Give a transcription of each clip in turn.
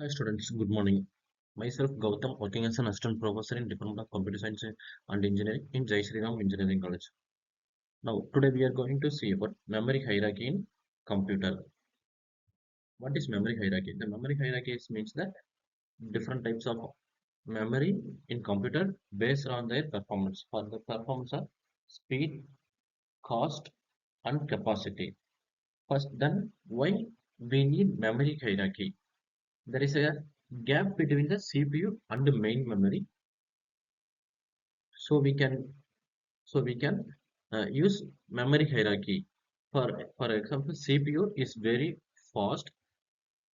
Hi students, good morning. Myself Gautam, working as an assistant professor in Department of Computer Science and Engineering in Shriram Engineering College. Now, today we are going to see about memory hierarchy in computer. What is memory hierarchy? The memory hierarchy means that different types of memory in computer based on their performance. For the performance of speed, cost, and capacity. First, then why we need memory hierarchy? There is a gap between the CPU and the main memory, so we can use memory hierarchy. For example, CPU is very fast,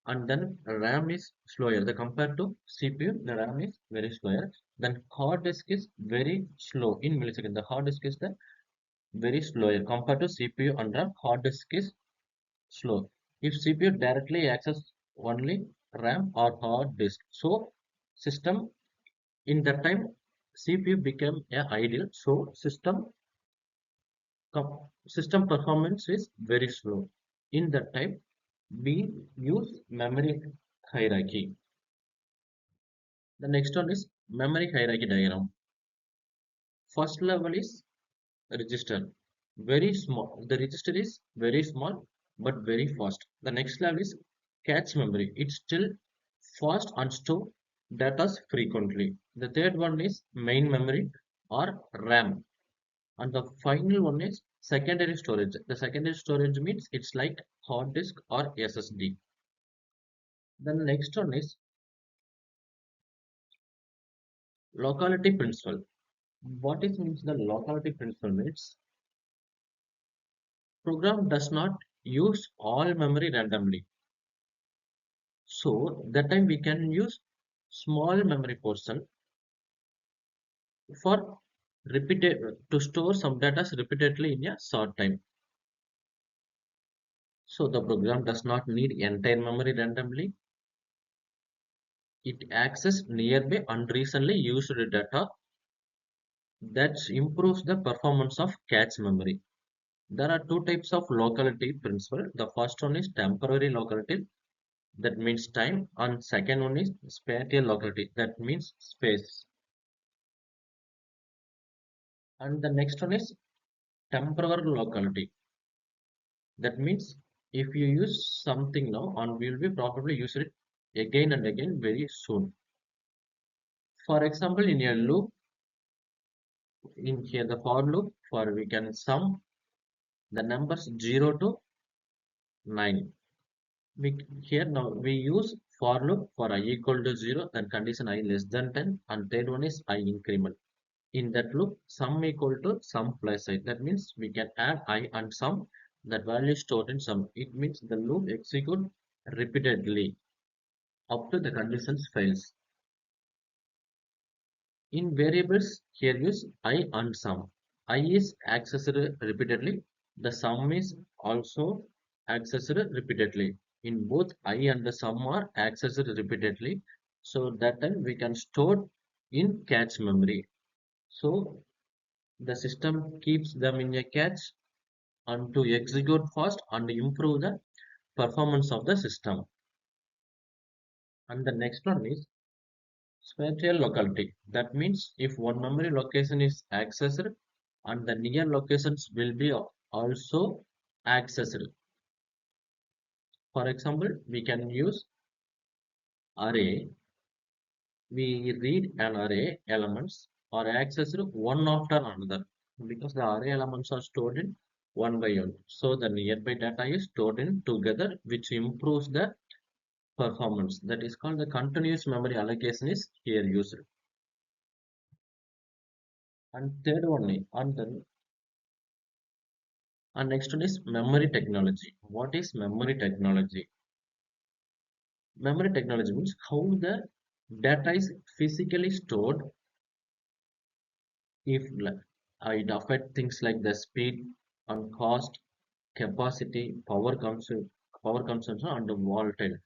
and then RAM is slower. The compared to CPU, the RAM is very slower. Then hard disk is very slow in millisecond. The hard disk is the very slower compared to CPU and RAM. Hard disk is slow. If CPU directly access only RAM or hard disk, so system in that time CPU became a ideal, so system performance is very slow. In that type, we use memory hierarchy. The next one is memory hierarchy diagram. First level is register. Very small. The register is very small but very fast. The next level is cache memory. It's still fast and store data frequently. The third one is main memory or RAM. And the final one is secondary storage. The secondary storage means it's like hard disk or SSD. Then the next one is locality principle. What is means the locality principle means program does not use all memory randomly. So that time we can use small memory portion for repeated to store some data repeatedly in a short time. So the program does not need entire memory randomly. It accesses nearby and recently used data. That improves the performance of cache memory. There are two types of locality principle. The first one is temporary locality, that means time, and second one is spatial locality, that means space. And the next one is temporary locality, that means if you use something now and we will be probably use it again and again very soon. For example, in a loop, in here the for loop, for we can sum the numbers 0 to 9. Here now we use for loop for I equal to 0, then condition I less than 10, and third one is I increment. In that loop, sum equal to sum plus I. That means we can add I and sum, that value stored in sum. It means the loop execute repeatedly up to the conditions fails. In variables, here use I and sum. I is accessed repeatedly. The sum is also accessed repeatedly. In both I and the sum are accessed repeatedly. So that time we can store in cache memory. So the system keeps them in a cache and to execute fast and improve the performance of the system. And the next one is spatial locality. That means if one memory location is accessed and the near locations will be also accessed. For example, we can use array. We read an array elements are accessed one after another because the array elements are stored in one by one. So the nearby data is stored in together, which improves the performance. That is called the continuous memory allocation is here used. And third one is, and next one is memory technology. What is memory technology? Memory technology means how the data is physically stored. If it affect things like the speed and cost, capacity, power consumption, and volatile,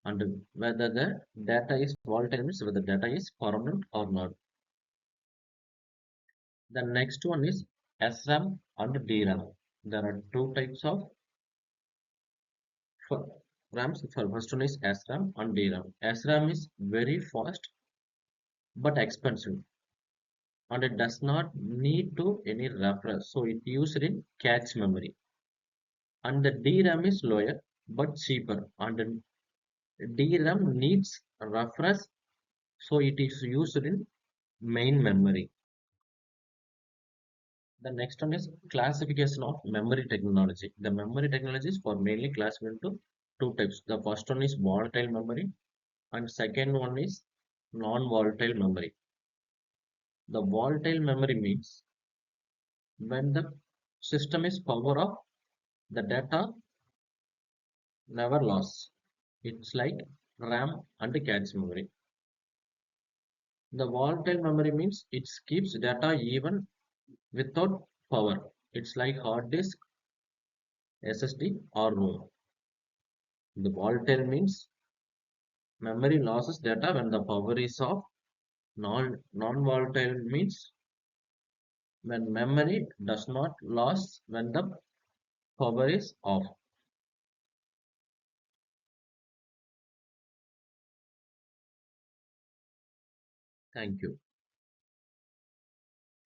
and whether the data is volatile means whether data is permanent or not. The next one is SRAM and DRAM. There are two types of RAMs for first one is SRAM and DRAM. SRAM is very fast but expensive and it does not need to any reference, so it used in cache memory. And the DRAM is lower but cheaper, and the DRAM needs reference, so it is used in main memory. The next one is classification of memory technology. The memory technology is for mainly classified into two types. The first one is volatile memory and second one is non-volatile memory. The volatile memory means when the system is power off, the data never lost. It's like RAM and cache memory. The volatile memory means it keeps data even without power. It's like hard disk, SSD or ROM. The volatile means memory losses data when the power is off. Non-volatile means when memory does not lose when the power is off. Thank you.